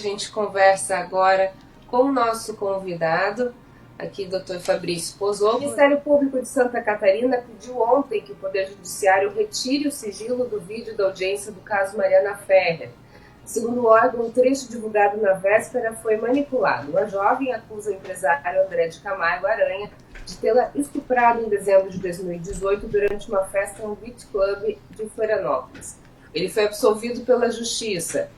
A gente conversa agora com o nosso convidado, aqui, Dr. Fabrício Pozzollo. O Ministério Público de Santa Catarina pediu ontem que o Poder Judiciário retire o sigilo do vídeo da audiência do caso Mariana Ferrer. Segundo o órgão, um trecho divulgado na véspera foi manipulado. A jovem acusa o empresário André de Camargo Aranha de tê-la estuprado em dezembro de 2018 durante uma festa no Beach Club de Florianópolis. Ele foi absolvido pela Justiça.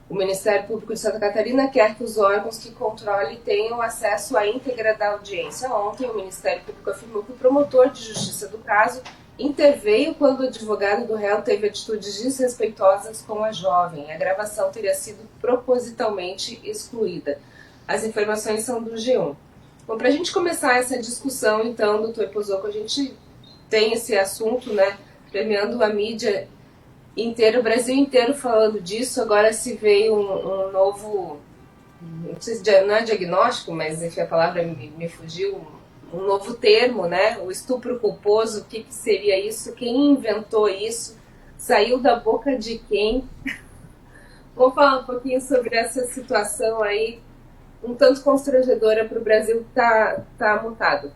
O Ministério Público de Santa Catarina quer que os órgãos que controle tenham acesso à íntegra da audiência. Ontem, o Ministério Público afirmou que o promotor de justiça do caso interveio quando o advogado do réu teve atitudes desrespeitosas com a jovem. A gravação teria sido propositalmente excluída. As informações são do G1. Bom, para a gente começar essa discussão, então, doutor Pozzollo, a gente tem esse assunto, né, premiando a mídia inteiro, o Brasil inteiro falando disso. Agora se veio um novo, não sei se não é diagnóstico, mas enfim, a palavra me fugiu, um novo termo, né? O estupro culposo. O que seria isso? Quem inventou isso? Saiu da boca de quem? Vamos falar um pouquinho sobre essa situação aí, um tanto constrangedora para o Brasil, tá mutado.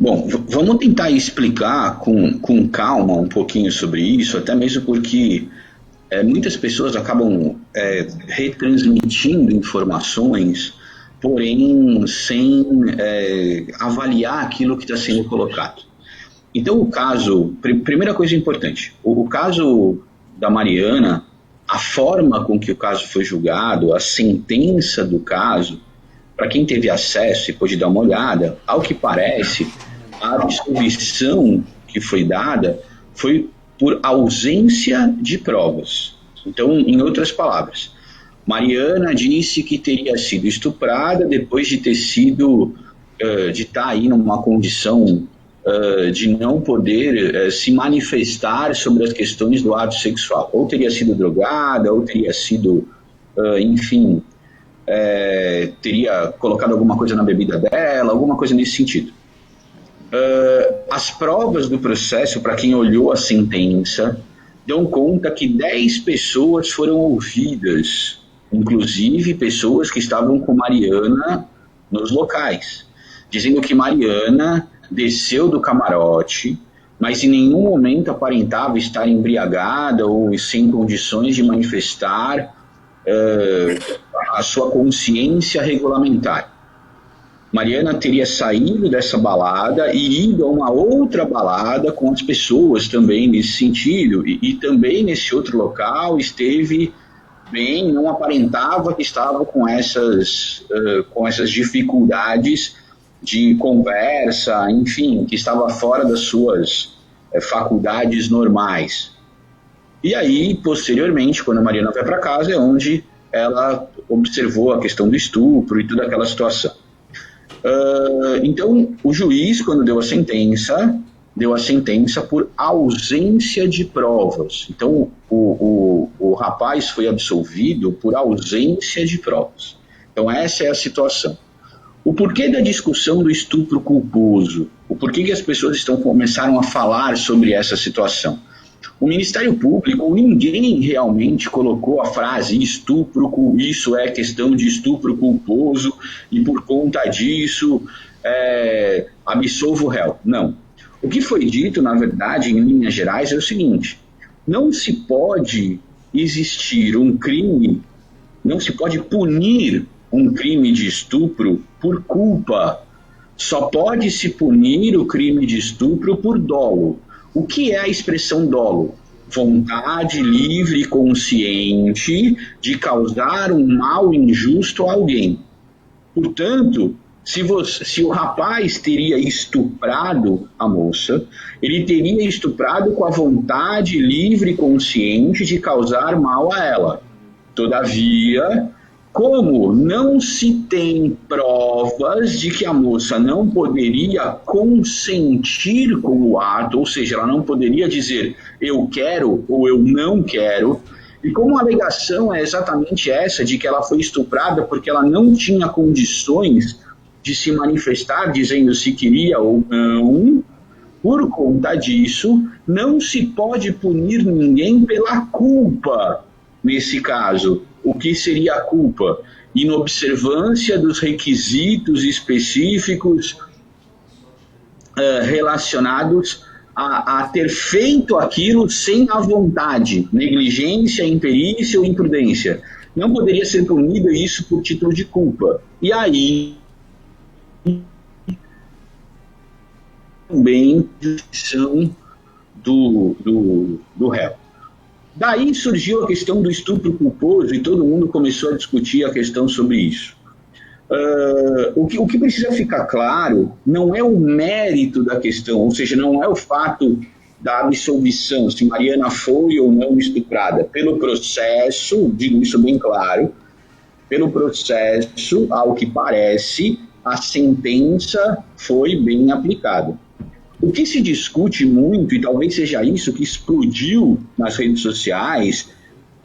Bom, vamos tentar explicar com calma um pouquinho sobre isso, até mesmo porque muitas pessoas acabam retransmitindo informações, porém sem avaliar aquilo que está sendo colocado. Então, o caso, primeira coisa importante, o caso da Mariana, a forma com que o caso foi julgado, a sentença do caso, para quem teve acesso e pôde dar uma olhada, ao que parece, a absolvição que foi dada foi por ausência de provas. Então, em outras palavras, Mariana disse que teria sido estuprada depois de ter sido, de estar aí numa condição de não poder se manifestar sobre as questões do ato sexual. Ou teria sido drogada, ou teria sido, enfim, teria colocado alguma coisa na bebida dela, alguma coisa nesse sentido. As provas do processo, para quem olhou a sentença, dão conta que 10 pessoas foram ouvidas, inclusive pessoas que estavam com Mariana nos locais, dizendo que Mariana desceu do camarote, mas em nenhum momento aparentava estar embriagada ou sem condições de manifestar a sua consciência regulamentar. Mariana teria saído dessa balada e ido a uma outra balada com as pessoas também nesse sentido, e também nesse outro local esteve bem, não aparentava que estava com essas dificuldades de conversa, enfim, que estava fora das suas faculdades normais. E aí, posteriormente, quando a Mariana vai para casa, é onde ela observou a questão do estupro e toda aquela situação. Então, o juiz, quando deu a sentença por ausência de provas. Então, o rapaz foi absolvido por ausência de provas. Então, essa é a situação. O porquê da discussão do estupro culposo? O porquê que as pessoas começaram a falar sobre essa situação? O Ministério Público, ninguém realmente colocou a frase estupro, isso é questão de estupro culposo e por conta disso absolvo o réu. Não. O que foi dito, na verdade, em linhas gerais, é o seguinte: não se pode existir um crime, não se pode punir um crime de estupro por culpa. Só pode se punir o crime de estupro por dolo. O que é a expressão dolo? Vontade livre e consciente de causar um mal injusto a alguém. Portanto, se o rapaz teria estuprado a moça, ele teria estuprado com a vontade livre e consciente de causar mal a ela. Todavia, como não se tem provas de que a moça não poderia consentir com o ato, ou seja, ela não poderia dizer eu quero ou eu não quero, e como a alegação é exatamente essa, de que ela foi estuprada porque ela não tinha condições de se manifestar dizendo se queria ou não, Por conta disso, não se pode punir ninguém pela culpa, nesse caso. O que seria a culpa? Inobservância dos requisitos específicos relacionados a ter feito aquilo sem a vontade, negligência, imperícia ou imprudência. Não poderia ser punido isso por título de culpa. E aí também jurisdição do réu. Daí surgiu a questão do estupro culposo e todo mundo começou a discutir a questão sobre isso. O que precisa ficar claro não é o mérito da questão, ou seja, não é o fato da absolvição, se Mariana foi ou não estuprada. Pelo processo, digo isso bem claro, pelo processo, ao que parece, a sentença foi bem aplicada. O que se discute muito, e talvez seja isso que explodiu nas redes sociais,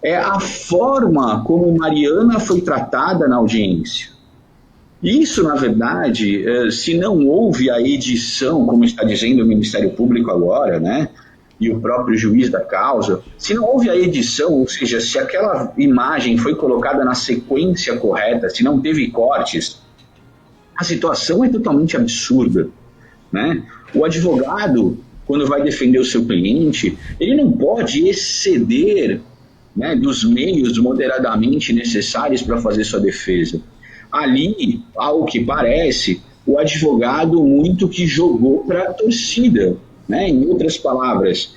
é a forma como Mariana foi tratada na audiência. Isso, na verdade, se não houve a edição, como está dizendo o Ministério Público agora, né, e o próprio juiz da causa, se não houve a edição, ou seja, se aquela imagem foi colocada na sequência correta, se não teve cortes, a situação é totalmente absurda, né? O advogado, quando vai defender o seu cliente, ele não pode exceder, né, dos meios moderadamente necessários para fazer sua defesa. Ali, ao que parece, o advogado muito que jogou para a torcida, né? Em outras palavras,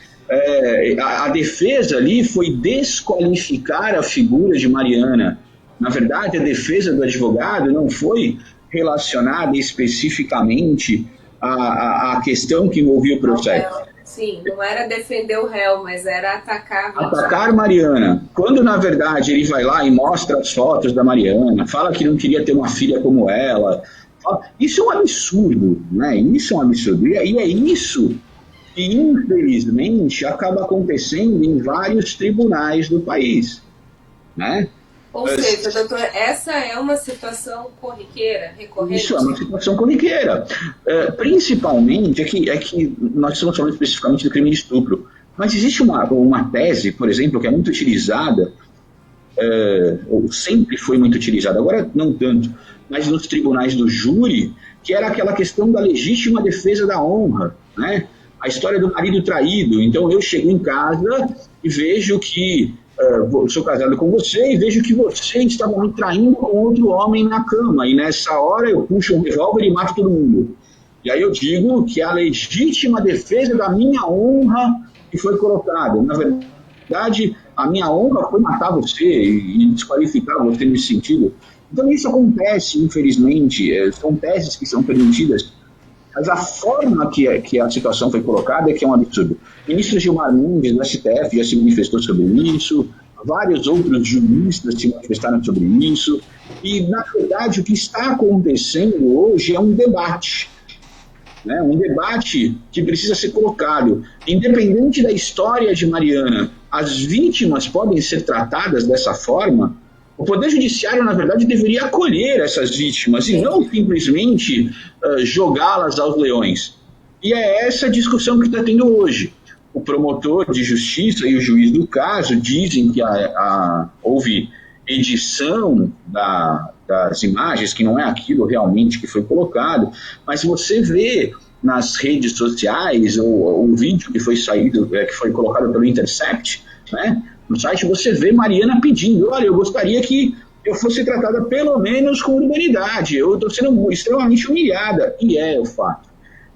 a defesa ali foi desqualificar a figura de Mariana. Na verdade, a defesa do advogado não foi relacionada especificamente à questão que envolvia o processo. Sim, não era defender o réu, mas era atacar Mariana. Quando, na verdade, ele vai lá e mostra as fotos da Mariana, fala que não queria ter uma filha como ela. Isso é um absurdo, né? Isso é um absurdo. E é isso que, infelizmente, acaba acontecendo em vários tribunais do país, né? Ou seja, doutor, essa é uma situação corriqueira, recorrente? Isso é uma situação corriqueira. Principalmente, é que nós estamos falando especificamente do crime de estupro, mas existe uma tese, por exemplo, que é muito utilizada, ou sempre foi muito utilizada, agora não tanto, mas nos tribunais do júri, que era aquela questão da legítima defesa da honra, né? A história do marido traído. Então eu chego em casa e vejo que sou casado com você e vejo que você estava me traindo com outro homem na cama, e nessa hora eu puxo um revólver e mato todo mundo. E aí eu digo que a legítima defesa da minha honra que foi colocada. Na verdade, a minha honra foi matar você e desqualificar você nesse sentido. Então isso acontece, infelizmente, são teses que são permitidas, mas a forma que a situação foi colocada é que é um absurdo. O ministro Gilmar Mendes, do STF, já se manifestou sobre isso, vários outros juristas se manifestaram sobre isso, e, na verdade, o que está acontecendo hoje é um debate, né? Um debate que precisa ser colocado. Independente da história de Mariana, as vítimas podem ser tratadas dessa forma. O Poder Judiciário, na verdade, deveria acolher essas vítimas e não simplesmente jogá-las aos leões. E é essa discussão que está tendo hoje. O promotor de justiça e o juiz do caso dizem que houve edição das imagens, que não é aquilo realmente que foi colocado, mas você vê nas redes sociais o vídeo que foi colocado pelo Intercept, né? No site você vê Mariana pedindo, olha, eu gostaria que eu fosse tratada pelo menos com urbanidade, eu estou sendo extremamente humilhada, e é o fato.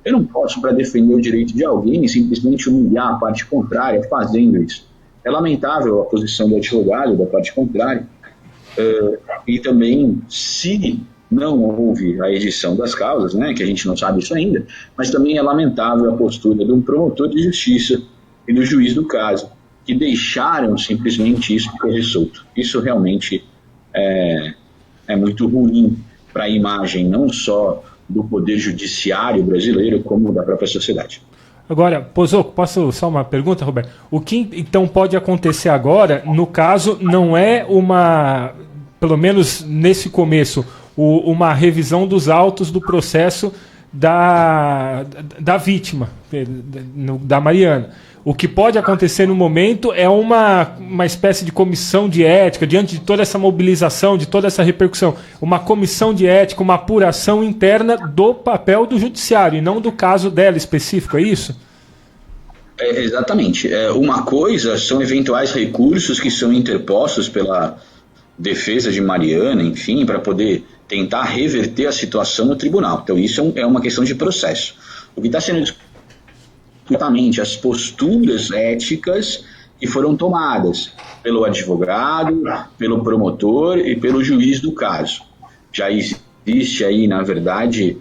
Eu não posso, para defender o direito de alguém, simplesmente humilhar a parte contrária fazendo isso. É lamentável a posição do advogado da parte contrária, e também, se não houve a edição das causas, né, que a gente não sabe isso ainda, mas também é lamentável a postura de um promotor de justiça e do juiz do caso, que deixaram simplesmente isso correr solto. Isso realmente é muito ruim para a imagem, não só do Poder Judiciário brasileiro, como da própria sociedade. Agora, Pozzocco, posso só uma pergunta, Roberto? O que então pode acontecer agora, no caso, não é pelo menos nesse começo, uma revisão dos autos do processo da vítima, da Mariana. O que pode acontecer no momento é uma espécie de comissão de ética, diante de toda essa mobilização, de toda essa repercussão, uma comissão de ética, uma apuração interna do papel do judiciário, e não do caso dela específico, é isso? Exatamente. Uma coisa são eventuais recursos que são interpostos pela defesa de Mariana, enfim, para poder tentar reverter a situação no tribunal. Então isso é uma questão de processo. O que está sendo discutido exatamente as posturas éticas que foram tomadas pelo advogado, pelo promotor e pelo juiz do caso. Já existe aí, na verdade,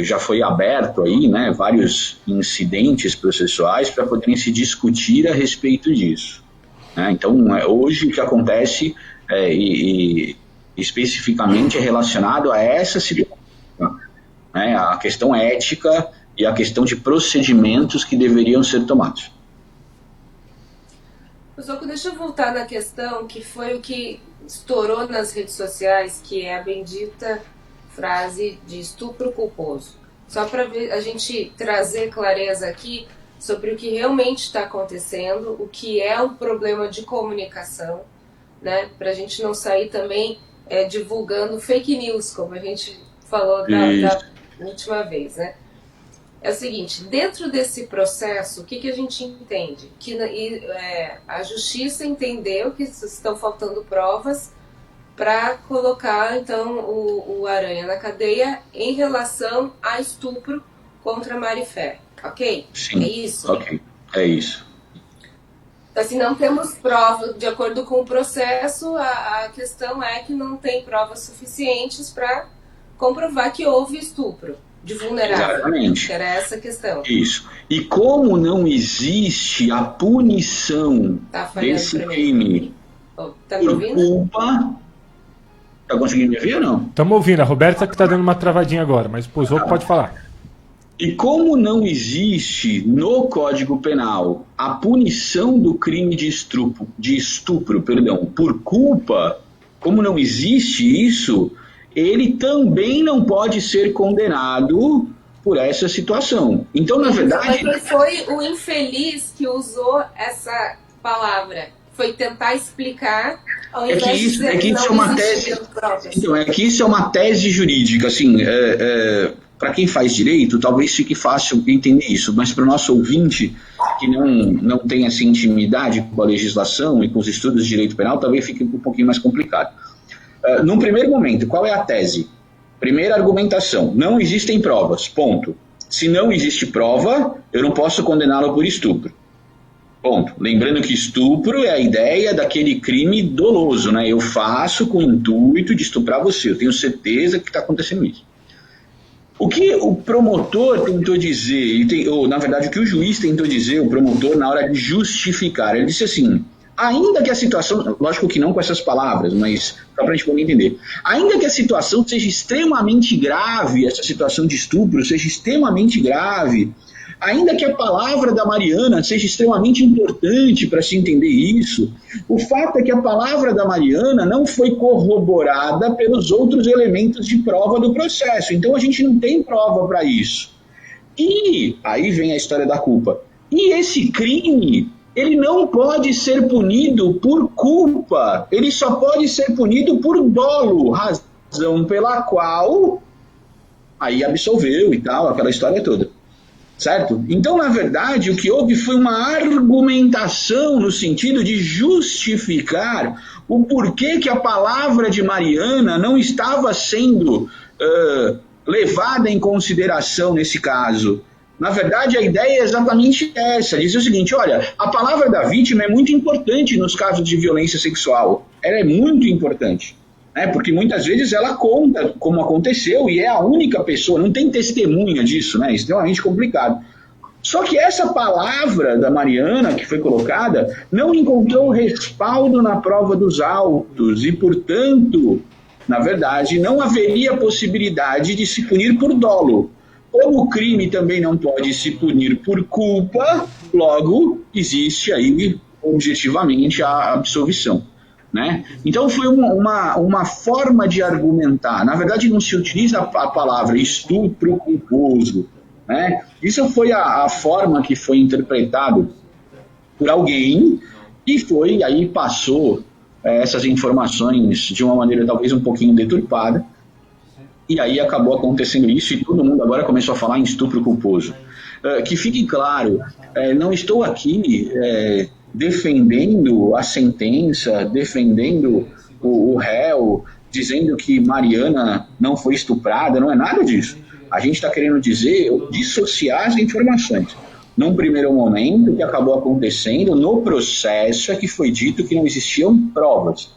já foi aberto aí, né, vários incidentes processuais para poderem se discutir a respeito disso. Né? Então, hoje o que acontece e especificamente é relacionado a essa situação, né, a questão ética e a questão de procedimentos que deveriam ser tomados. Pozoco, deixa eu voltar na questão que foi o que estourou nas redes sociais, que é a bendita frase de estupro culposo. Só para a gente trazer clareza aqui sobre o que realmente está acontecendo, o que é um problema de comunicação, né? Para a gente não sair também divulgando fake news, como a gente falou da última vez, né? É o seguinte, dentro desse processo, o que a gente entende? Que a justiça entendeu que estão faltando provas para colocar, então, o Aranha na cadeia em relação a estupro contra a Marifé, ok? Sim, é isso? Ok, é isso. Assim, não temos prova, de acordo com o processo, a questão é que não tem provas suficientes para comprovar que houve estupro de vulnerável. Exatamente. Que era essa a questão. Isso. E como não existe a punição desse crime tá me ouvindo? culpa... Tá conseguindo me ouvir ou não? Estamos ouvindo. A Roberta que está dando uma travadinha agora, mas o Pozoco pode falar. E como não existe no Código Penal a punição do crime de estupro, por culpa, como não existe isso, ele também não pode ser condenado por essa situação. Então, na verdade... Mas foi o infeliz que usou essa palavra. Foi tentar explicar, ao invés de dizer que isso é uma tese. Então, é que isso é uma tese jurídica, assim, para quem faz direito, talvez fique fácil entender isso, mas para o nosso ouvinte que não tem essa intimidade com a legislação e com os estudos de direito penal, talvez fique um pouquinho mais complicado. Num primeiro momento, qual é a tese? Primeira argumentação, não existem provas, ponto. Se não existe prova, eu não posso condená-lo por estupro. Ponto. Lembrando que estupro é a ideia daquele crime doloso, né? Eu faço com o intuito de estuprar você, eu tenho certeza que está acontecendo isso. O que o promotor tentou dizer, ou na verdade o que o juiz tentou dizer, o promotor, na hora de justificar, ele disse assim, ainda que a situação, lógico que não com essas palavras, mas só para a gente poder entender, ainda que a situação seja extremamente grave, essa situação de estupro seja extremamente grave, ainda que a palavra da Mariana seja extremamente importante para se entender isso, o fato é que a palavra da Mariana não foi corroborada pelos outros elementos de prova do processo. Então a gente não tem prova para isso. E aí vem a história da culpa. E esse crime, ele não pode ser punido por culpa. Ele só pode ser punido por dolo, razão pela qual aí absolveu e tal, aquela história toda. Certo? Então, na verdade, o que houve foi uma argumentação no sentido de justificar o porquê que a palavra de Mariana não estava sendo levada em consideração nesse caso. Na verdade, a ideia é exatamente essa. Diz o seguinte, olha, a palavra da vítima é muito importante nos casos de violência sexual. Ela é muito importante. Porque muitas vezes ela conta como aconteceu e é a única pessoa, não tem testemunha disso, né? Extremamente complicado. Só que essa palavra da Mariana que foi colocada não encontrou respaldo na prova dos autos e, portanto, na verdade, não haveria possibilidade de se punir por dolo. Como o crime também não pode se punir por culpa, logo existe aí objetivamente a absolvição. né? Então foi uma forma de argumentar. Na verdade, não se utiliza a palavra estupro culposo, né? Isso foi a forma que foi interpretado por alguém e aí passou essas informações de uma maneira talvez um pouquinho deturpada, e aí acabou acontecendo isso e todo mundo agora começou a falar em estupro culposo. Que fique claro, não estou aqui defendendo a sentença, defendendo o réu, dizendo que Mariana não foi estuprada, não é nada disso. A gente está querendo dissociar as informações. Num primeiro momento, o que acabou acontecendo no processo é que foi dito que não existiam provas.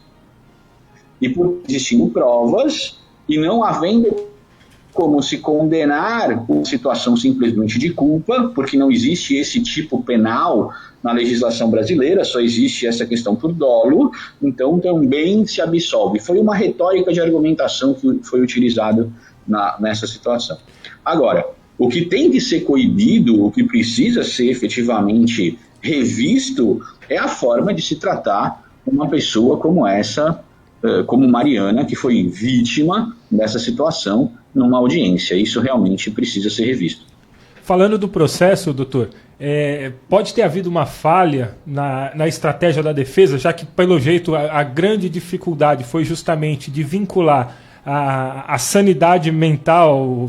E por existindo provas, e não havendo como se condenar uma situação simplesmente de culpa, porque não existe esse tipo penal na legislação brasileira, só existe essa questão por dolo, então também se absolve. Foi uma retórica de argumentação que foi utilizada nessa situação. Agora, o que tem que ser coibido, o que precisa ser efetivamente revisto, é a forma de se tratar uma pessoa como essa, como Mariana, que foi vítima dessa situação numa audiência. Isso realmente precisa ser revisto. Falando do processo, doutor, pode ter havido uma falha na estratégia da defesa, já que, pelo jeito, a grande dificuldade foi justamente de vincular a sanidade mental,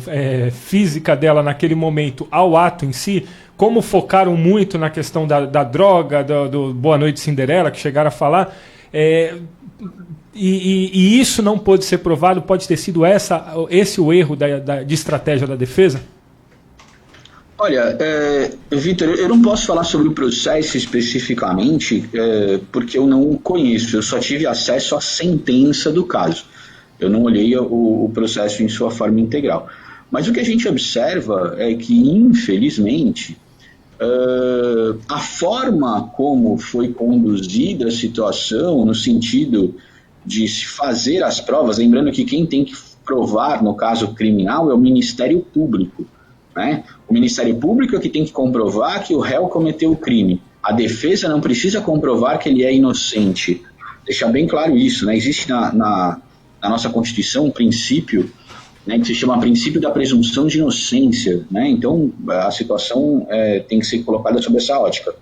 física dela naquele momento ao ato em si. Como focaram muito na questão da droga, do Boa Noite Cinderela, que chegaram a falar, e isso não pôde ser provado, pode ter sido esse o erro de estratégia da defesa? Olha, Vitor, eu não posso falar sobre o processo especificamente, porque eu não conheço, eu só tive acesso à sentença do caso. Eu não olhei o processo em sua forma integral. Mas o que a gente observa é que, infelizmente, a forma como foi conduzida a situação, no sentido de se fazer as provas, lembrando que quem tem que provar, no caso criminal, é o Ministério Público, né? O Ministério Público é que tem que comprovar que o réu cometeu o crime. A defesa não precisa comprovar que ele é inocente. Deixar bem claro isso, né? Existe na nossa Constituição um princípio, né, que se chama princípio da presunção de inocência, né? Então a situação tem que ser colocada sob essa ótica.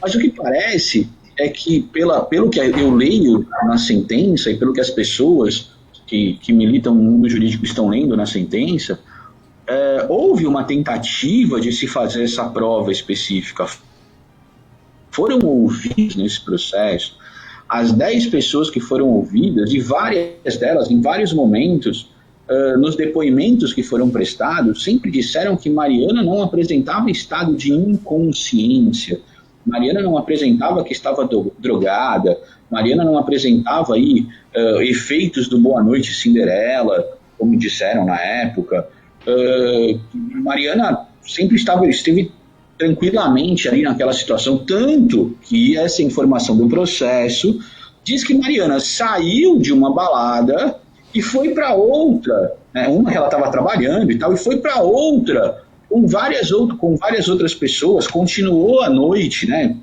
Mas o que parece é que, pelo que eu leio na sentença e pelo que as pessoas que militam no mundo jurídico estão lendo na sentença, houve uma tentativa de se fazer essa prova específica. Foram ouvidos nesse processo as 10 pessoas que foram ouvidas, e várias delas, em vários momentos, nos depoimentos que foram prestados, sempre disseram que Mariana não apresentava estado de inconsciência, Mariana não apresentava que estava drogada, Mariana não apresentava efeitos do Boa Noite Cinderela, como disseram na época. Mariana sempre esteve tranquilamente ali naquela situação, tanto que essa informação do processo diz que Mariana saiu de uma balada e foi para outra, né? Uma que ela estava trabalhando e tal, e foi para outra com várias outras pessoas, continuou a noite, né,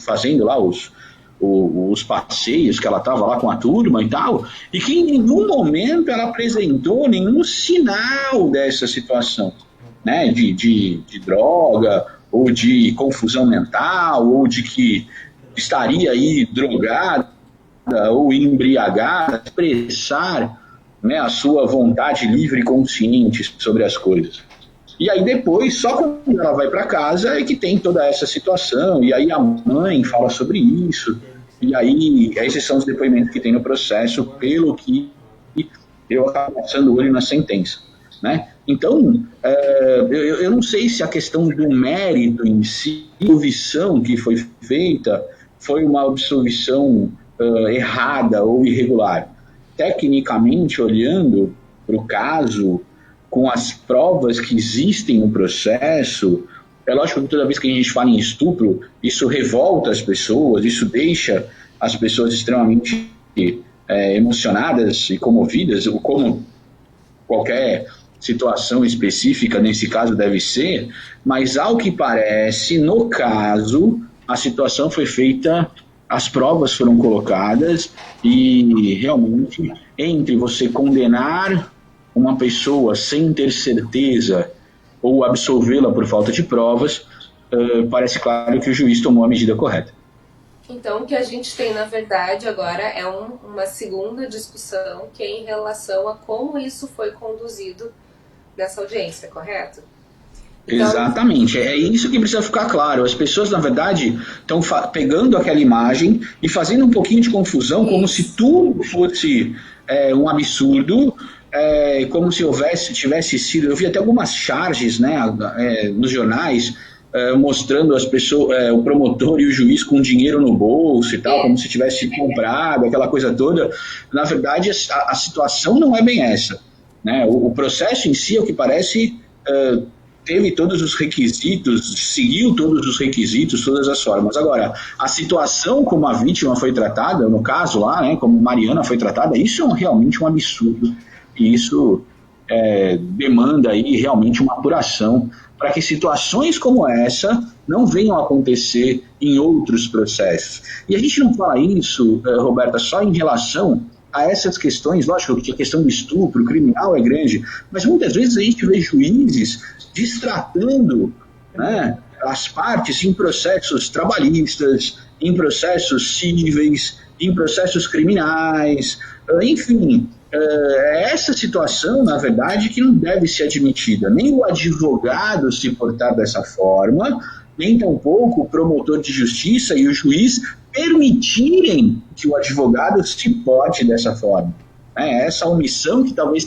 fazendo lá os passeios, que ela estava lá com a turma e tal, e que em nenhum momento ela apresentou nenhum sinal dessa situação, né, de droga, ou de confusão mental, ou de que estaria aí drogada ou embriagada, expressar, né, a sua vontade livre e consciente sobre as coisas. E aí depois, só quando ela vai para casa é que tem toda essa situação, e aí a mãe fala sobre isso, e aí esses são os depoimentos que tem no processo, pelo que eu acabo passando o olho na sentença, né? Então, eu não sei se a questão do mérito em si, a absolvição que foi feita, foi uma absolvição errada ou irregular. Tecnicamente, olhando para o caso, com as provas que existem no processo, é lógico que toda vez que a gente fala em estupro, isso revolta as pessoas, isso deixa as pessoas extremamente emocionadas e comovidas, como qualquer situação específica nesse caso deve ser, mas ao que parece, no caso, a situação foi feita as provas foram colocadas e realmente entre você condenar uma pessoa sem ter certeza ou absolvê-la por falta de provas, parece claro que o juiz tomou a medida correta. Então, o que a gente tem, na verdade, agora é uma segunda discussão que é em relação a como isso foi conduzido nessa audiência, correto? Então... Exatamente, é isso que precisa ficar claro. As pessoas, na verdade, estão pegando aquela imagem e fazendo um pouquinho de confusão, como se tudo fosse um absurdo, como se tivesse sido... Eu vi até algumas charges, né, nos jornais, mostrando as pessoas, o promotor e o juiz com dinheiro no bolso e tal, como se tivesse comprado, aquela coisa toda. Na verdade, a situação não é bem essa, né? O processo em si, ao que parece, teve todos os requisitos, seguiu todos os requisitos, todas as formas. Agora, a situação como a vítima foi tratada, no caso lá, né, como Mariana foi tratada, isso é realmente um absurdo. E isso demanda aí realmente uma apuração para que situações como essa não venham a acontecer em outros processos. E a gente não fala isso, Roberta, só em relação a essas questões, lógico que a questão do estupro criminal é grande, mas muitas vezes a gente vê juízes destratando, né, as partes em processos trabalhistas, em processos cíveis, em processos criminais, enfim... essa situação, na verdade, que não deve ser admitida. Nem o advogado se portar dessa forma, nem tampouco o promotor de justiça e o juiz permitirem que o advogado se porte dessa forma. Essa omissão que talvez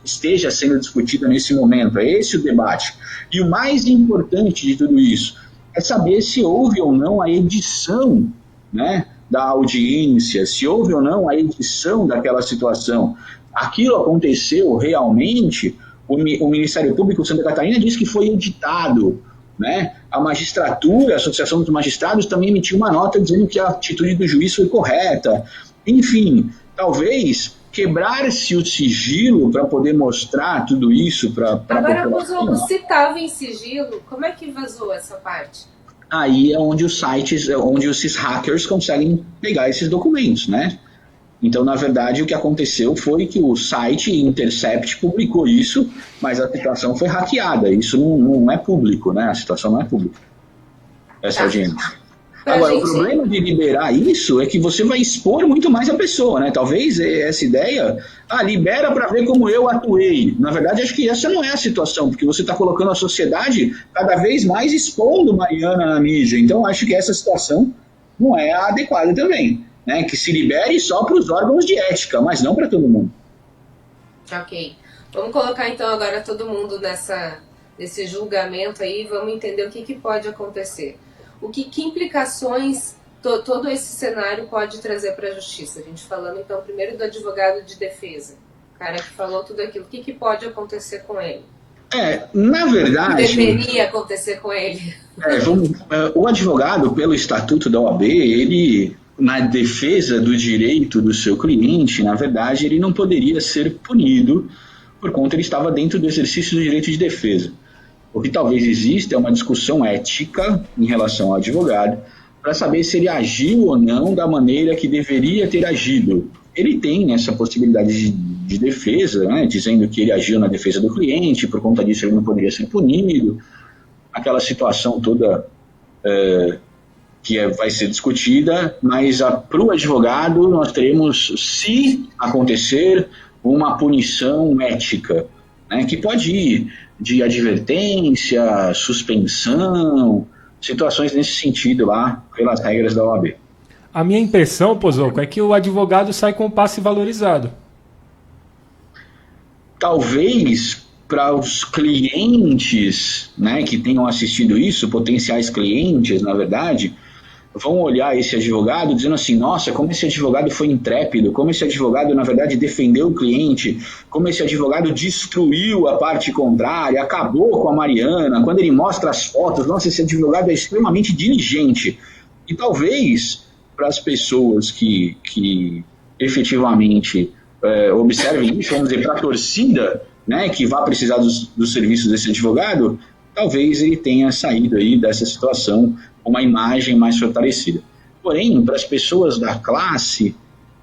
esteja sendo discutida nesse momento, é esse o debate. E o mais importante de tudo isso é saber se houve ou não a edição, né, da audiência, se houve ou não a edição daquela situação. Aquilo aconteceu realmente, o Ministério Público de Santa Catarina disse que foi editado, né? A magistratura, a Associação dos Magistrados também emitiu uma nota dizendo que a atitude do juiz foi correta. Enfim, talvez quebrar-se o sigilo para poder mostrar tudo isso para a população. Agora, se estava em sigilo, como é que vazou essa parte? Aí é onde os sites, onde esses hackers conseguem pegar esses documentos, né? Então, na verdade, o que aconteceu foi que o site Intercept publicou isso, mas a situação foi hackeada. Isso não é público, né? A situação não é pública. Essa audiência. Agora, o problema de liberar isso é que você vai expor muito mais a pessoa, né? Talvez essa ideia, libera para ver como eu atuei. Na verdade, acho que essa não é a situação, porque você está colocando a sociedade cada vez mais expondo Mariana na mídia. Então, acho que essa situação não é a adequada também, né? Que se libere só para os órgãos de ética, mas não para todo mundo. Ok. Vamos colocar, então, agora todo mundo nesse julgamento aí, vamos entender o que pode acontecer. Que implicações todo esse cenário pode trazer para a justiça? A gente falando, então, primeiro do advogado de defesa, o cara que falou tudo aquilo. O que pode acontecer com ele? Na verdade... O que deveria acontecer com ele? O advogado, pelo Estatuto da OAB, ele, na defesa do direito do seu cliente, na verdade, ele não poderia ser punido por conta ele estava dentro do exercício do direito de defesa. O que talvez exista é uma discussão ética em relação ao advogado para saber se ele agiu ou não da maneira que deveria ter agido. Ele tem essa possibilidade de defesa, né, dizendo que ele agiu na defesa do cliente, por conta disso ele não poderia ser punido. Aquela situação toda que vai ser discutida, mas para o advogado nós teremos, se acontecer, uma punição ética, né, que pode ir de advertência, suspensão, situações nesse sentido lá, pelas regras da OAB. A minha impressão, Pozoco, é que o advogado sai com o passe valorizado. Talvez para os clientes, né, que tenham assistido isso, potenciais clientes, na verdade, vão olhar esse advogado dizendo assim, nossa, como esse advogado foi intrépido, como esse advogado, na verdade, defendeu o cliente, como esse advogado destruiu a parte contrária, acabou com a Mariana, quando ele mostra as fotos, nossa, esse advogado é extremamente diligente. E talvez, para as pessoas que efetivamente observem isso, vamos dizer, para a torcida, né, que vai precisar dos serviços desse advogado, talvez ele tenha saído aí dessa situação uma imagem mais fortalecida. Porém, para as pessoas da classe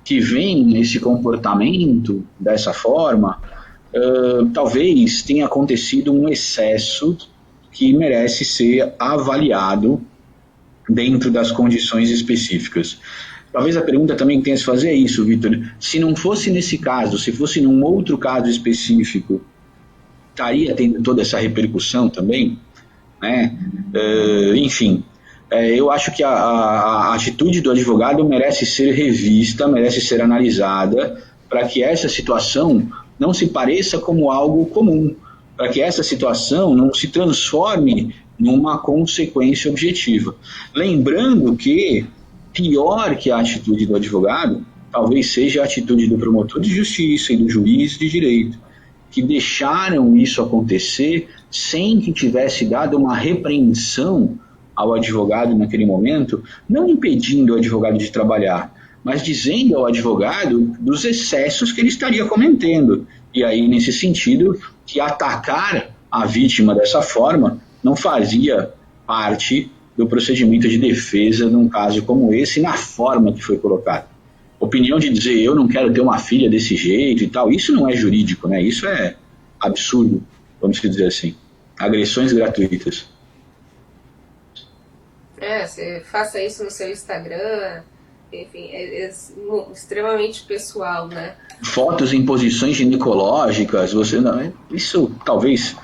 que veem esse comportamento dessa forma, talvez tenha acontecido um excesso que merece ser avaliado dentro das condições específicas. Talvez a pergunta também que tenha se fazer é isso, Vitor. Se não fosse nesse caso, se fosse num outro caso específico, estaria tendo toda essa repercussão também? Né? Enfim, eu acho que a atitude do advogado merece ser revista, merece ser analisada, para que essa situação não se pareça como algo comum, para que essa situação não se transforme numa consequência objetiva. Lembrando que pior que a atitude do advogado, talvez seja a atitude do promotor de justiça e do juiz de direito, que deixaram isso acontecer sem que tivesse dado uma repreensão ao advogado naquele momento, não impedindo o advogado de trabalhar, mas dizendo ao advogado dos excessos que ele estaria cometendo. E aí, nesse sentido, que atacar a vítima dessa forma não fazia parte do procedimento de defesa num caso como esse, na forma que foi colocado. Opinião de dizer, eu não quero ter uma filha desse jeito e tal, isso não é jurídico, né? Isso é absurdo, vamos dizer assim. Agressões gratuitas. Você faça isso no seu Instagram, enfim, é extremamente pessoal, né? Fotos em posições ginecológicas, você não, isso talvez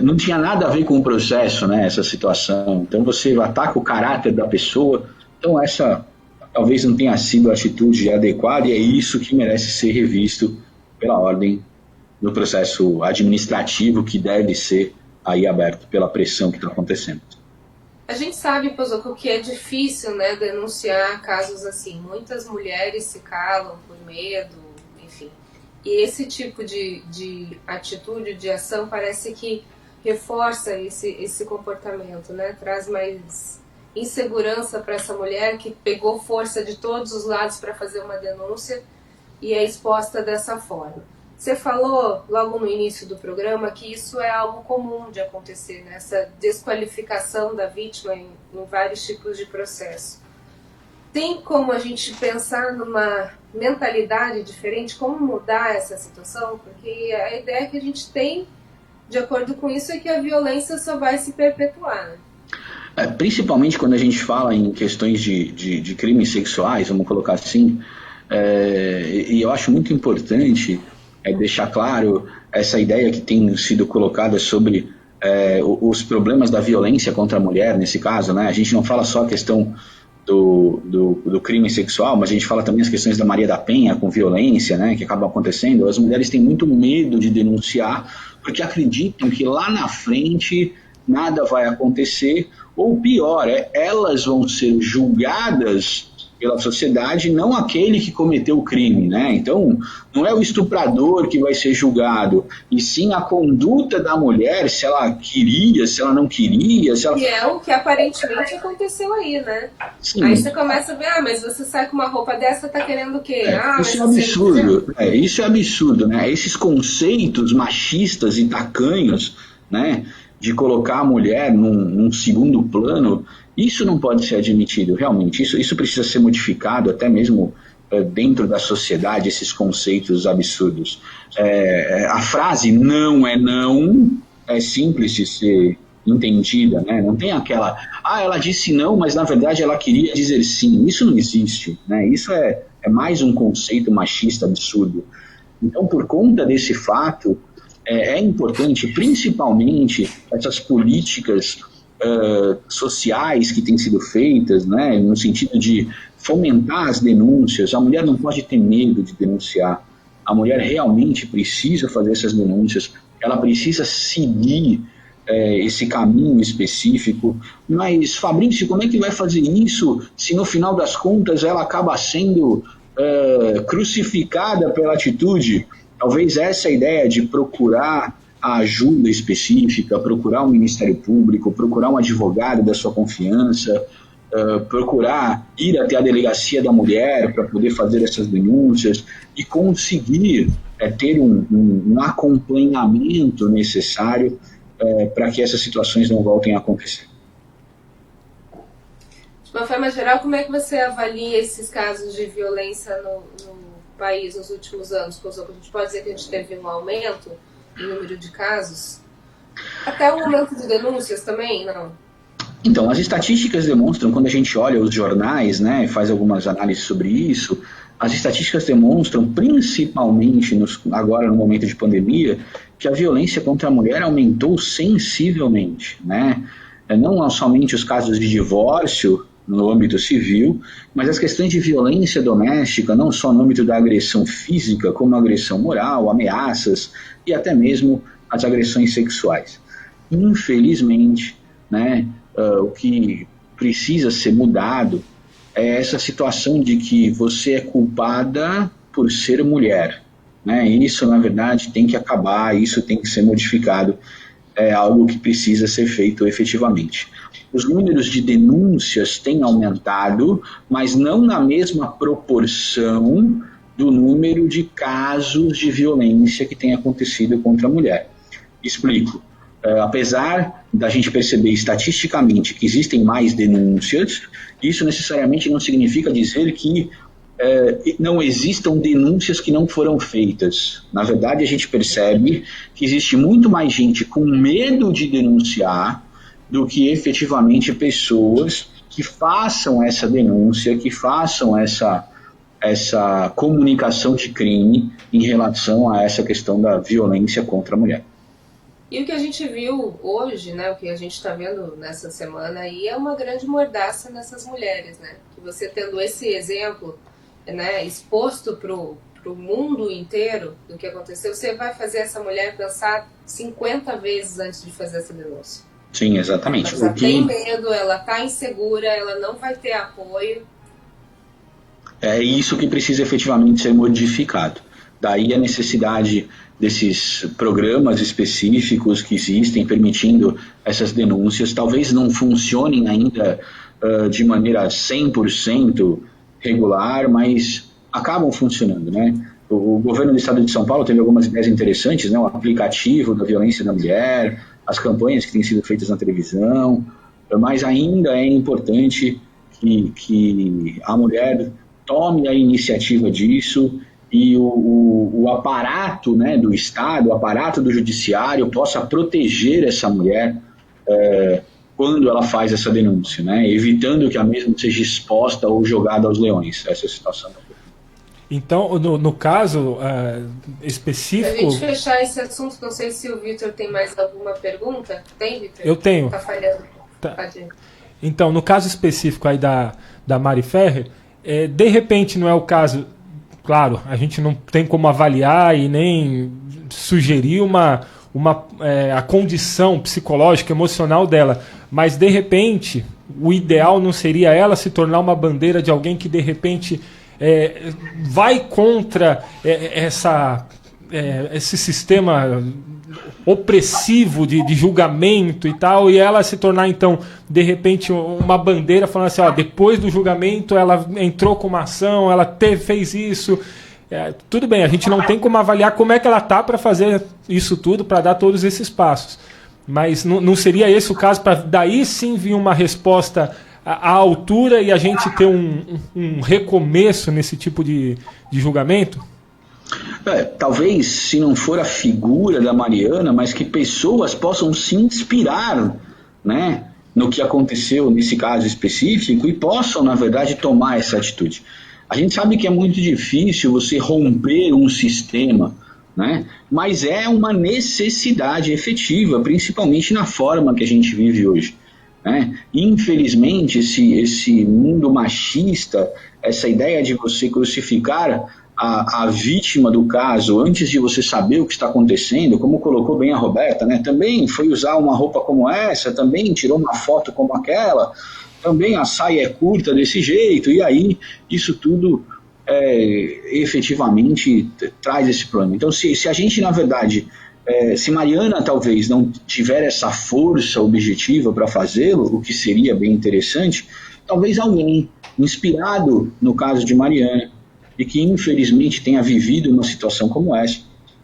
não tinha nada a ver com o processo, né, essa situação. Então você ataca o caráter da pessoa, então essa talvez não tenha sido a atitude adequada e é isso que merece ser revisto pela ordem do processo administrativo que deve ser aí aberto pela pressão que está acontecendo. A gente sabe, Pozoco, que é difícil, né, denunciar casos assim. Muitas mulheres se calam por medo, enfim. E esse tipo de atitude, de ação, parece que reforça esse comportamento, né? Traz mais insegurança para essa mulher que pegou força de todos os lados para fazer uma denúncia e é exposta dessa forma. Você falou logo no início do programa que isso é algo comum de acontecer, né? Essa desqualificação da vítima em vários tipos de processo. Tem como a gente pensar numa mentalidade diferente, como mudar essa situação? Porque a ideia que a gente tem, de acordo com isso, é que a violência só vai se perpetuar, né? Principalmente quando a gente fala em questões de crimes sexuais, vamos colocar assim, e eu acho muito importante deixar claro essa ideia que tem sido colocada sobre os problemas da violência contra a mulher, nesse caso, né? A gente não fala só a questão do crime sexual, mas a gente fala também as questões da Maria da Penha com violência, né, que acabam acontecendo. As mulheres têm muito medo de denunciar porque acreditam que lá na frente nada vai acontecer, ou pior, elas vão ser julgadas pela sociedade, não aquele que cometeu o crime, né? Então, não é o estuprador que vai ser julgado, e sim a conduta da mulher, se ela queria, se ela não queria, se ela... Que é o que aparentemente aconteceu aí, né? Sim. Aí você começa a ver, mas você sai com uma roupa dessa, tá querendo o quê? Isso é absurdo, isso é absurdo, né? Esses conceitos machistas e tacanhos, né, de colocar a mulher num segundo plano, isso não pode ser admitido, realmente. Isso precisa ser modificado, até mesmo dentro da sociedade, esses conceitos absurdos. A frase não é não é simples de ser entendida, né? Não tem aquela, ela disse não, mas na verdade ela queria dizer sim. Isso não existe, né? Isso é mais um conceito machista absurdo. Então, por conta desse fato, é importante, principalmente, essas políticas sociais que têm sido feitas, né, no sentido de fomentar as denúncias. A mulher não pode ter medo de denunciar. A mulher realmente precisa fazer essas denúncias. Ela precisa seguir esse caminho específico. Mas, Fabrício, como é que vai fazer isso se no final das contas ela acaba sendo crucificada pela atitude? Talvez essa ideia de procurar a ajuda específica, procurar um Ministério Público, procurar um advogado da sua confiança, procurar ir até a delegacia da mulher para poder fazer essas denúncias e conseguir ter um acompanhamento necessário para que essas situações não voltem a acontecer. De uma forma geral, como é que você avalia esses casos de violência no país nos últimos anos? A gente pode dizer que a gente teve um aumento no número de casos? Até um aumento de denúncias também, não? Então, as estatísticas demonstram, quando a gente olha os jornais, né, faz algumas análises sobre isso, as estatísticas demonstram, principalmente agora no momento de pandemia, que a violência contra a mulher aumentou sensivelmente, né? Não somente os casos de divórcio no âmbito civil, mas as questões de violência doméstica, não só no âmbito da agressão física, como agressão moral, ameaças e até mesmo as agressões sexuais. Infelizmente, né, o que precisa ser mudado é essa situação de que você é culpada por ser mulher, né? Isso, na verdade, tem que acabar, isso tem que ser modificado, é algo que precisa ser feito efetivamente. Os números de denúncias têm aumentado, mas não na mesma proporção do número de casos de violência que tem acontecido contra a mulher. Explico. Apesar da gente perceber estatisticamente que existem mais denúncias, isso necessariamente não significa dizer que não existam denúncias que não foram feitas. Na verdade, a gente percebe que existe muito mais gente com medo de denunciar do que efetivamente pessoas que façam essa denúncia, que façam essa comunicação de crime em relação a essa questão da violência contra a mulher. E o que a gente viu hoje, né, o que a gente está vendo nessa semana aí é uma grande mordaça nessas mulheres, né? Que você tendo esse exemplo, né, exposto para o mundo inteiro do que aconteceu, você vai fazer essa mulher pensar 50 vezes antes de fazer essa denúncia. Sim, exatamente. Ela tem medo, ela está insegura, ela não vai ter apoio. É isso que precisa efetivamente ser modificado. Daí a necessidade desses programas específicos que existem permitindo essas denúncias. Talvez não funcionem ainda de maneira 100% regular, mas acabam funcionando, né? O governo do estado de São Paulo teve algumas ideias interessantes, né? O aplicativo da violência da mulher, as campanhas que têm sido feitas na televisão, mas ainda é importante que a mulher tome a iniciativa disso e o aparato, né, do Estado, o aparato do judiciário possa proteger essa mulher quando ela faz essa denúncia, né, evitando que a mesma seja exposta ou jogada aos leões, essa situação. Então, no caso específico... Para a gente fechar esse assunto, não sei se o Vitor tem mais alguma pergunta. Tem, Vitor? Eu tenho. Está falhando. Tá. Então, no caso específico aí da Mari Ferrer, de repente não é o caso... Claro, a gente não tem como avaliar e nem sugerir a condição psicológica, emocional dela, mas de repente o ideal não seria ela se tornar uma bandeira de alguém que de repente vai contra esse sistema opressivo de julgamento e tal, e ela se tornar então de repente uma bandeira falando assim, ó, depois do julgamento ela entrou com uma ação, ela fez isso, tudo bem, a gente não tem como avaliar como é que ela tá para fazer isso tudo, para dar todos esses passos, mas não seria esse o caso para daí sim vir uma resposta à altura e a gente ter um recomeço nesse tipo de julgamento? Talvez, se não for a figura da Mariana, mas que pessoas possam se inspirar, né, no que aconteceu nesse caso específico e possam, na verdade, tomar essa atitude. A gente sabe que é muito difícil você romper um sistema, né, mas é uma necessidade efetiva, principalmente na forma que a gente vive hoje, né? Infelizmente, esse mundo machista, essa ideia de você crucificar a vítima do caso, antes de você saber o que está acontecendo, como colocou bem a Roberta, né? Também foi usar uma roupa como essa, também tirou uma foto como aquela, também a saia é curta desse jeito, e aí isso tudo efetivamente traz esse problema. Então, se a gente, na verdade, se Mariana talvez não tiver essa força objetiva para fazê-lo, o que seria bem interessante, talvez alguém inspirado no caso de Mariana, e que infelizmente tenha vivido uma situação como essa,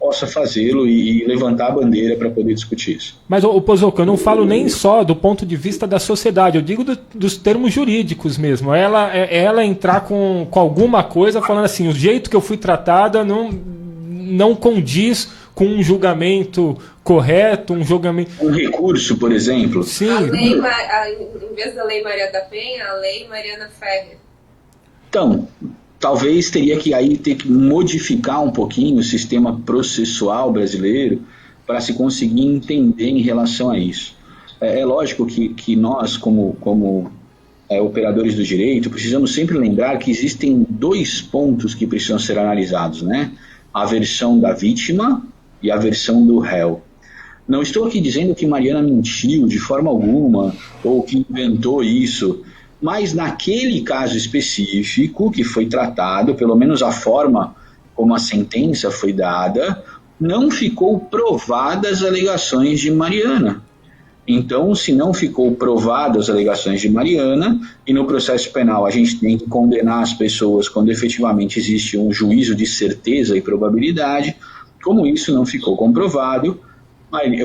possa fazê-lo e levantar a bandeira para poder discutir isso. Mas, Pozoco, eu não falo nem só do ponto de vista da sociedade, eu digo dos termos jurídicos mesmo. Ela entrar com alguma coisa falando assim, o jeito que eu fui tratada não condiz com um julgamento correto, um julgamento... Um recurso, por exemplo. Sim. Em vez da Lei Maria da Penha, a Lei Mariana Ferrer. Então, talvez teria que aí ter que modificar um pouquinho o sistema processual brasileiro para se conseguir entender em relação a isso. É lógico que nós, como operadores do direito, precisamos sempre lembrar que existem 2 pontos que precisam ser analisados, né? A versão da vítima e a versão do réu. Não estou aqui dizendo que Mariana mentiu de forma alguma ou que inventou isso, mas naquele caso específico que foi tratado, pelo menos a forma como a sentença foi dada, não ficou provadas as alegações de Mariana. Então, se não ficou provadas as alegações de Mariana, e no processo penal a gente tem que condenar as pessoas quando efetivamente existe um juízo de certeza e probabilidade, como isso não ficou comprovado,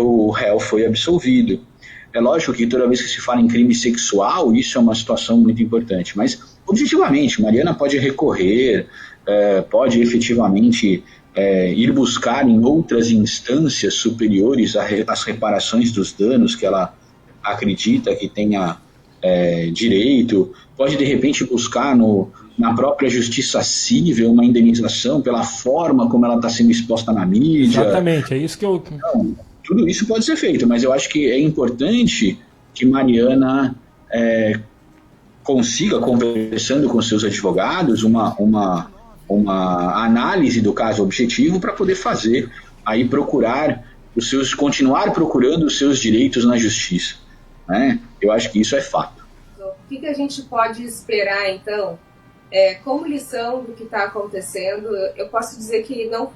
o réu foi absolvido. É lógico que toda vez que se fala em crime sexual, isso é uma situação muito importante, mas objetivamente, Mariana pode recorrer, pode efetivamente ir buscar em outras instâncias superiores as reparações dos danos que ela acredita que tenha direito, pode de repente buscar na própria justiça civil uma indenização pela forma como ela está sendo exposta na mídia. Exatamente, é isso que eu... Então, tudo isso pode ser feito, mas eu acho que é importante que Mariana consiga, conversando com seus advogados, uma análise do caso objetivo para poder fazer, aí continuar procurando os seus direitos na justiça, né? Eu acho que isso é fato. O que a gente pode esperar, então, como lição do que está acontecendo? Eu posso dizer que não...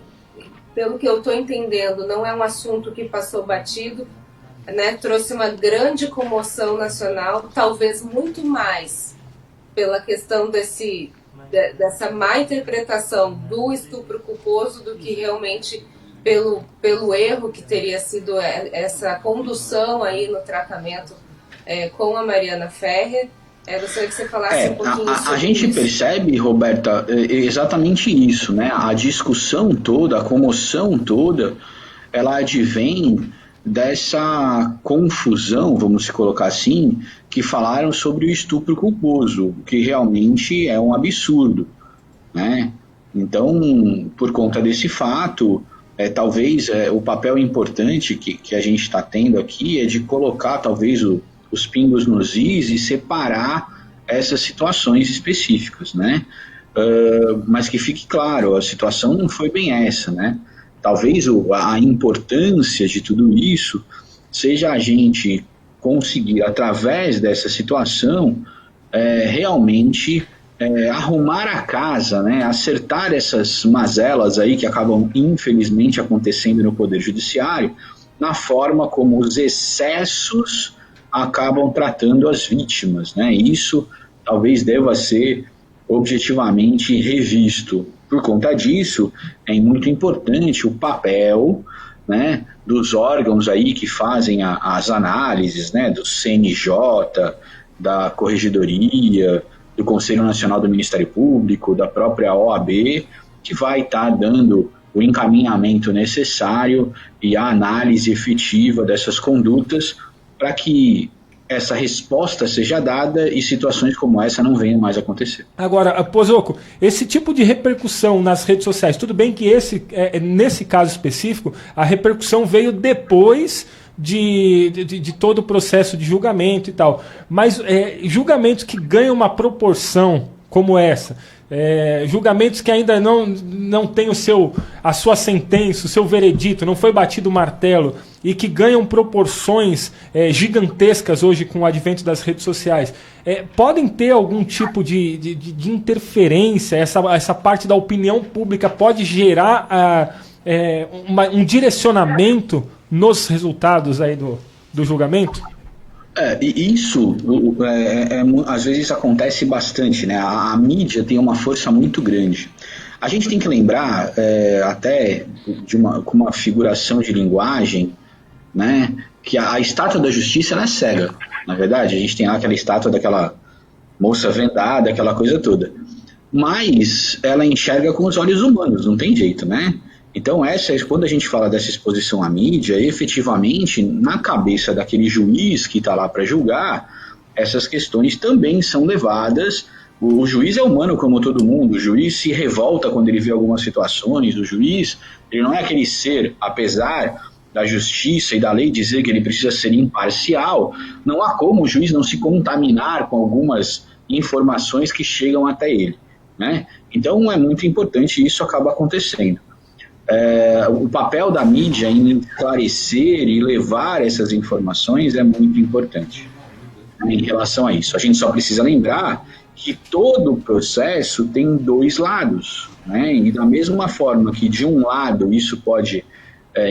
Pelo que eu estou entendendo, não é um assunto que passou batido, né? Trouxe uma grande comoção nacional, talvez muito mais pela questão dessa má interpretação do estupro culposo do que realmente pelo erro que teria sido essa condução aí no tratamento com a Mariana Ferrer. Gostaria que você falasse um pouquinho sobre a gente isso. percebe, Roberta, exatamente isso, né? A discussão toda, a comoção toda, ela advém dessa confusão, vamos colocar assim, que falaram sobre o estupro culposo, que realmente é um absurdo, né? Então, por conta desse fato, talvez o papel importante que a gente está tendo aqui é de colocar talvez os pingos nos is e separar essas situações específicas, né? Mas que fique claro, a situação não foi bem essa, né? Talvez a importância de tudo isso seja a gente conseguir, através dessa situação, realmente arrumar a casa, né? Acertar essas mazelas aí que acabam infelizmente acontecendo no Poder Judiciário, na forma como os excessos acabam tratando as vítimas, né? Isso talvez deva ser objetivamente revisto. Por conta disso, é muito importante o papel, né, dos órgãos aí que fazem as análises, né, do CNJ, da Corregedoria, do Conselho Nacional do Ministério Público, da própria OAB, que vai estar dando o encaminhamento necessário e a análise efetiva dessas condutas para que essa resposta seja dada e situações como essa não venham mais a acontecer. Agora, Pozoco, esse tipo de repercussão nas redes sociais, tudo bem que nesse caso específico, a repercussão veio depois de todo o processo de julgamento e tal, mas julgamentos que ganham uma proporção como essa, julgamentos que ainda não têm a sua sentença, o seu veredito, não foi batido o martelo, e que ganham proporções gigantescas hoje com o advento das redes sociais, podem ter algum tipo de interferência? Essa parte da opinião pública pode gerar um direcionamento nos resultados aí do julgamento? Isso às vezes acontece bastante, né? A mídia tem uma força muito grande. A gente tem que lembrar, até com uma figuração de linguagem, né, que a estátua da justiça ela é cega. Na verdade, a gente tem lá aquela estátua daquela moça vendada, aquela coisa toda. Mas ela enxerga com os olhos humanos, não tem jeito, né? Então, quando a gente fala dessa exposição à mídia, efetivamente, na cabeça daquele juiz que está lá para julgar, essas questões também são levadas. O juiz é humano como todo mundo, o juiz se revolta quando ele vê algumas situações, o juiz ele não é aquele ser, apesar da justiça e da lei dizer que ele precisa ser imparcial, não há como o juiz não se contaminar com algumas informações que chegam até ele, né? Então é muito importante e isso acaba acontecendo. O papel da mídia em esclarecer e levar essas informações é muito importante, né, em relação a isso. A gente só precisa lembrar que todo o processo tem dois lados, né? E da mesma forma que de um lado isso pode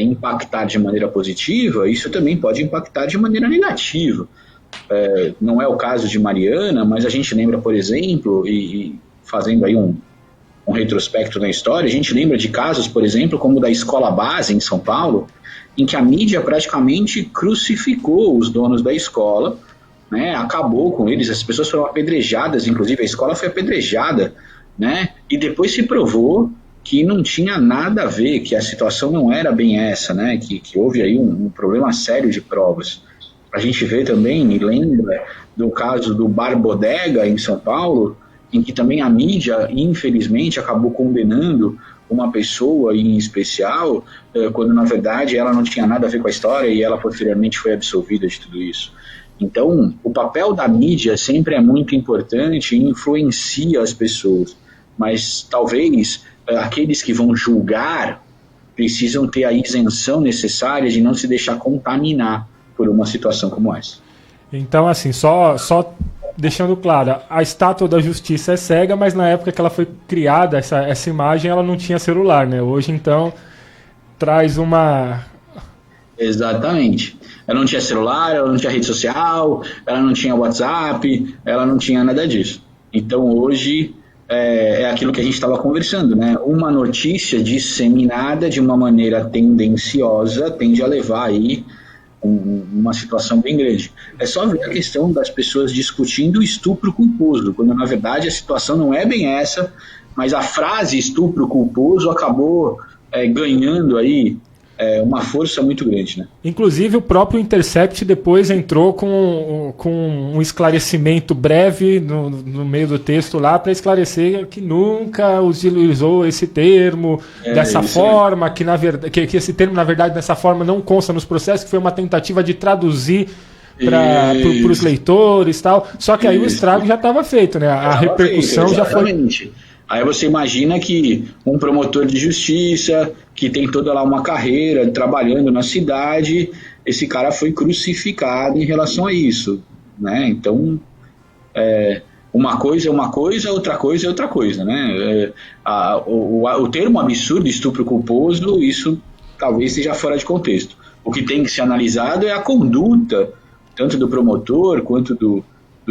impactar de maneira positiva, isso também pode impactar de maneira negativa. Não é o caso de Mariana, mas a gente lembra, por exemplo, e fazendo aí um retrospecto na história, a gente lembra de casos, por exemplo, como o da Escola Base em São Paulo, em que a mídia praticamente crucificou os donos da escola, né, acabou com eles, as pessoas foram apedrejadas, inclusive a escola foi apedrejada, né, e depois se provou que não tinha nada a ver, que a situação não era bem essa, né, que houve aí um problema sério de provas. A gente vê também, e lembra do caso do Bar Bodega em São Paulo, em que também a mídia, infelizmente, acabou condenando uma pessoa em especial, quando na verdade ela não tinha nada a ver com a história e ela posteriormente foi absolvida de tudo isso. Então, o papel da mídia sempre é muito importante e influencia as pessoas, mas talvez aqueles que vão julgar precisam ter a isenção necessária de não se deixar contaminar por uma situação como essa. Então, assim, só deixando claro, a estátua da justiça é cega, mas na época que ela foi criada, essa imagem, ela não tinha celular, né? Hoje, então, traz uma... Exatamente. Ela não tinha celular, ela não tinha rede social, ela não tinha WhatsApp, ela não tinha nada disso. Então, hoje, é aquilo que a gente estava conversando, né? Uma notícia disseminada de uma maneira tendenciosa tende a levar aí uma situação bem grande. É só ver a questão das pessoas discutindo o estupro culposo, quando na verdade a situação não é bem essa, mas a frase estupro culposo acabou ganhando aí uma força muito grande, né? Inclusive o próprio Intercept depois entrou com um esclarecimento breve no meio do texto lá para esclarecer que nunca utilizou esse termo dessa forma, que esse termo na verdade dessa forma não consta nos processos, que foi uma tentativa de traduzir para os leitores e tal, só que aí o estrago já estava feito, né? A repercussão já foi... Aí você imagina que um promotor de justiça, que tem toda lá uma carreira trabalhando na cidade, esse cara foi crucificado em relação a isso, né? Então, uma coisa é uma coisa, outra coisa é outra coisa, né? O termo absurdo, estupro culposo, isso talvez seja fora de contexto. O que tem que ser analisado é a conduta, tanto do promotor, quanto do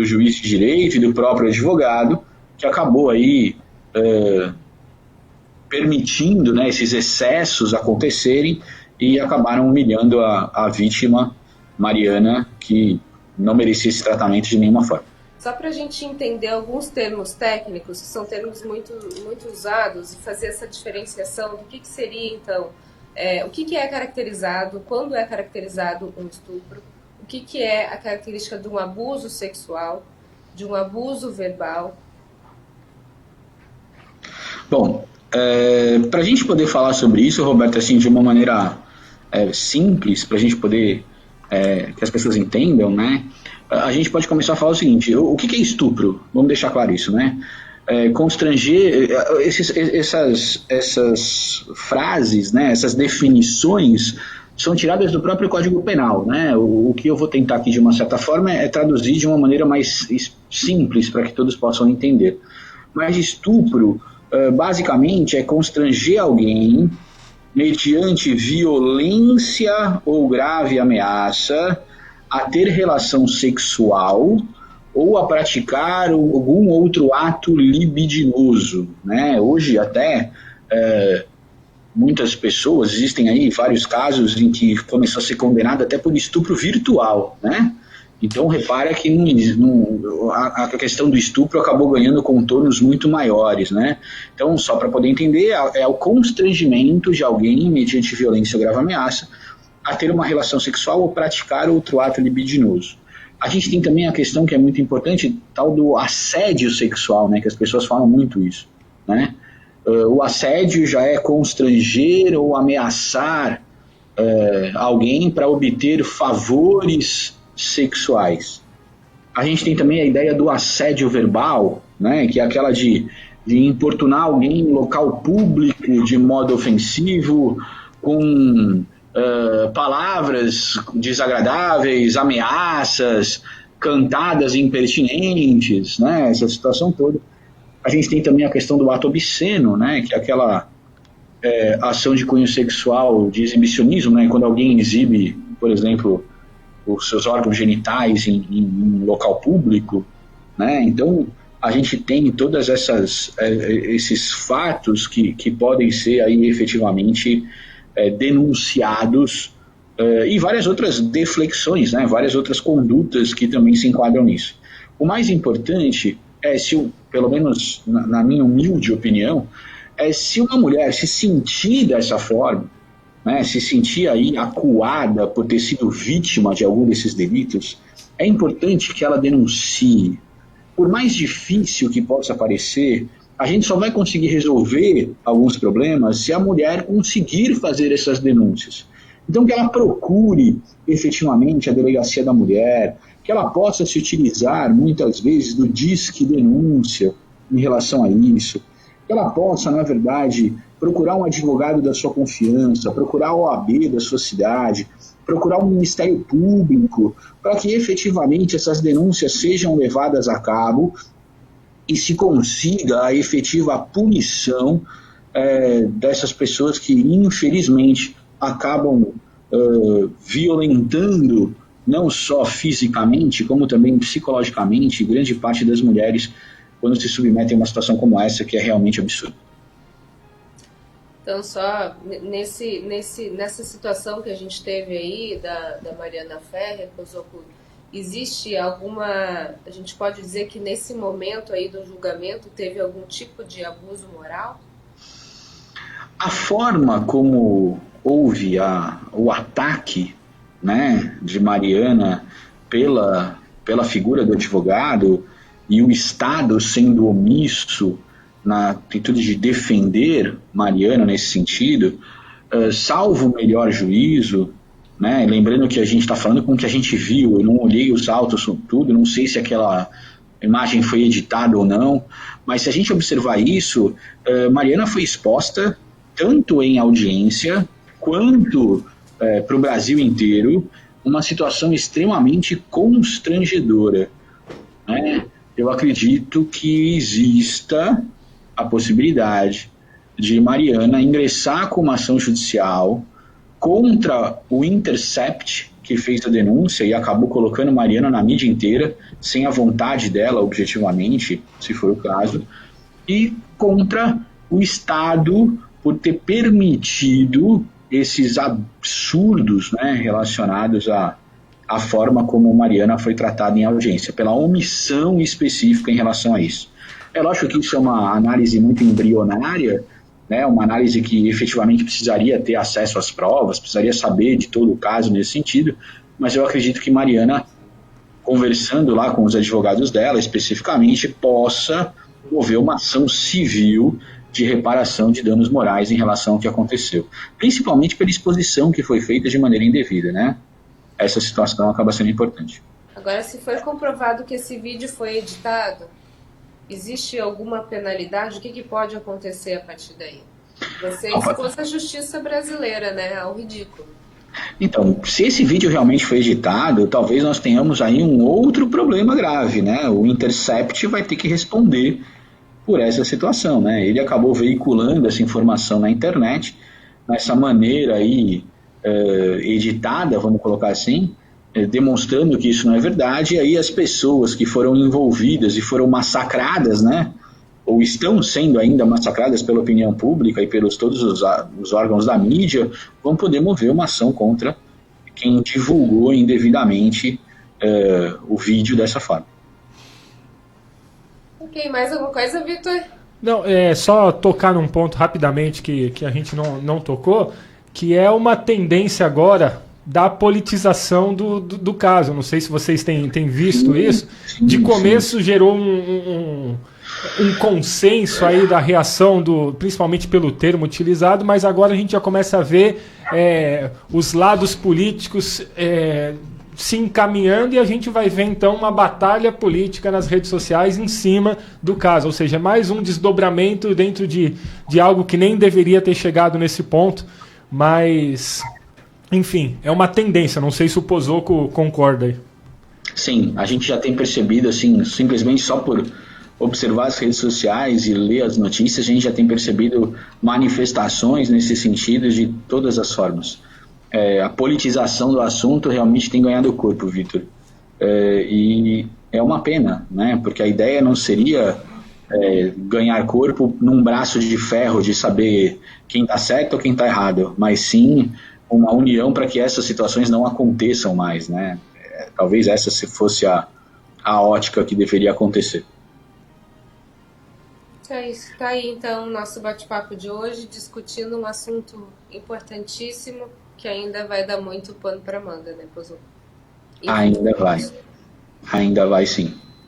juiz de direito e do próprio advogado, que acabou aí permitindo, né, esses excessos acontecerem e acabaram humilhando a vítima Mariana, que não merecia esse tratamento de nenhuma forma. Só para a gente entender alguns termos técnicos, que são termos muito, muito usados, e fazer essa diferenciação do que seria, então, o que é caracterizado, quando é caracterizado um estupro, o que é a característica de um abuso sexual, de um abuso verbal. Bom, para a gente poder falar sobre isso, Roberto, assim, de uma maneira simples, para a gente poder que as pessoas entendam, né? A gente pode começar a falar o seguinte: o que é estupro? Vamos deixar claro isso, né? Constranger, essas frases, né? Essas definições são tiradas do próprio Código Penal, né? O que eu vou tentar aqui de uma certa forma é traduzir de uma maneira mais simples para que todos possam entender. Mas estupro basicamente é constranger alguém mediante violência ou grave ameaça a ter relação sexual ou a praticar algum outro ato libidinoso, né? Hoje até muitas pessoas, existem aí vários casos em que começou a ser condenado até por estupro virtual, né? Então repara que a questão do estupro acabou ganhando contornos muito maiores, né? Então, só para poder entender, é o constrangimento de alguém, mediante violência ou grave ameaça, a ter uma relação sexual ou praticar outro ato libidinoso. A gente tem também a questão que é muito importante, tal do assédio sexual, né? Que as pessoas falam muito isso, né? O assédio já é constranger ou ameaçar alguém para obter favores sexuais. A gente tem também a ideia do assédio verbal, né, que é aquela de importunar alguém em local público de modo ofensivo, com palavras desagradáveis, ameaças, cantadas impertinentes, né, essa situação toda. A gente tem também a questão do ato obsceno, né, que é aquela ação de cunho sexual, de exibicionismo, né, quando alguém exibe, por exemplo, os seus órgãos genitais em local público, né? Então a gente tem todas esses fatos que podem ser aí efetivamente denunciados e várias outras deflexões, né? Várias outras condutas que também se enquadram nisso. O mais importante é, pelo menos na minha humilde opinião, se uma mulher se sentir dessa forma, né, se sentir aí acuada por ter sido vítima de algum desses delitos, é importante que ela denuncie. Por mais difícil que possa parecer, a gente só vai conseguir resolver alguns problemas se a mulher conseguir fazer essas denúncias. Então que ela procure efetivamente a delegacia da mulher, que ela possa se utilizar muitas vezes do Disque Denúncia em relação a isso, que ela possa, na verdade, procurar um advogado da sua confiança, procurar a OAB da sua cidade, procurar um Ministério Público, para que efetivamente essas denúncias sejam levadas a cabo e se consiga a efetiva punição dessas pessoas que, infelizmente, acabam violentando, não só fisicamente, como também psicologicamente, grande parte das mulheres quando se submetem a uma situação como essa, que é realmente absurda. Então, só nessa situação que a gente teve aí da Mariana Ferrer, existe alguma... A gente pode dizer que nesse momento aí do julgamento teve algum tipo de abuso moral? A forma como houve o ataque, né, de Mariana pela figura do advogado e o Estado sendo omisso na atitude de defender Mariana nesse sentido, salvo o melhor juízo, né, lembrando que a gente está falando com o que a gente viu, eu não olhei os autos tudo, não sei se aquela imagem foi editada ou não, mas se a gente observar isso, Mariana foi exposta tanto em audiência quanto para o Brasil inteiro, uma situação extremamente constrangedora, né? Eu acredito que exista a possibilidade de Mariana ingressar com uma ação judicial contra o Intercept, que fez a denúncia e acabou colocando Mariana na mídia inteira, sem a vontade dela, objetivamente, se for o caso, e contra o Estado por ter permitido esses absurdos, né, relacionados à forma como Mariana foi tratada em audiência, pela omissão específica em relação a isso. É lógico que isso é uma análise muito embrionária, né, uma análise que efetivamente precisaria ter acesso às provas, precisaria saber de todo o caso nesse sentido, mas eu acredito que Mariana, conversando lá com os advogados dela especificamente, possa mover uma ação civil de reparação de danos morais em relação ao que aconteceu, principalmente pela exposição que foi feita de maneira indevida, né? Essa situação acaba sendo importante. Agora, se foi comprovado que esse vídeo foi editado, existe alguma penalidade? O que pode acontecer a partir daí? Você expôs a justiça brasileira, né, ao ridículo. Então, se esse vídeo realmente foi editado, talvez nós tenhamos aí um outro problema grave, né? O Intercept vai ter que responder por essa situação, né? Ele acabou veiculando essa informação na internet, nessa maneira aí editada, vamos colocar assim, demonstrando que isso não é verdade, e aí as pessoas que foram envolvidas e foram massacradas, né, ou estão sendo ainda massacradas pela opinião pública e pelos todos os órgãos da mídia, vão poder mover uma ação contra quem divulgou indevidamente o vídeo dessa forma. Ok, mais alguma coisa, Vitor? Não, é só tocar num ponto rapidamente que a gente não tocou, que é uma tendência agora da politização do caso. Não sei se vocês têm visto isso. De começo gerou um consenso aí da reação, principalmente pelo termo utilizado, mas agora a gente já começa a ver os lados políticos se encaminhando, e a gente vai ver então uma batalha política nas redes sociais em cima do caso, ou seja, mais um desdobramento dentro de algo que nem deveria ter chegado nesse ponto, mas enfim, é uma tendência. Não sei se o Pozzocco concorda aí. Sim, a gente já tem percebido, assim, simplesmente só por observar as redes sociais e ler as notícias, a gente já tem percebido manifestações nesse sentido de todas as formas. A politização do assunto realmente tem ganhado corpo, Vitor. E é uma pena, né? Porque a ideia não seria ganhar corpo num braço de ferro de saber quem está certo ou quem está errado, mas sim uma união para que essas situações não aconteçam mais, né? Talvez essa fosse a ótica que deveria acontecer. É isso. Tá aí então o nosso bate-papo de hoje, discutindo um assunto importantíssimo que ainda vai dar muito pano para manga, né, Pozzocco? Ainda vai sim.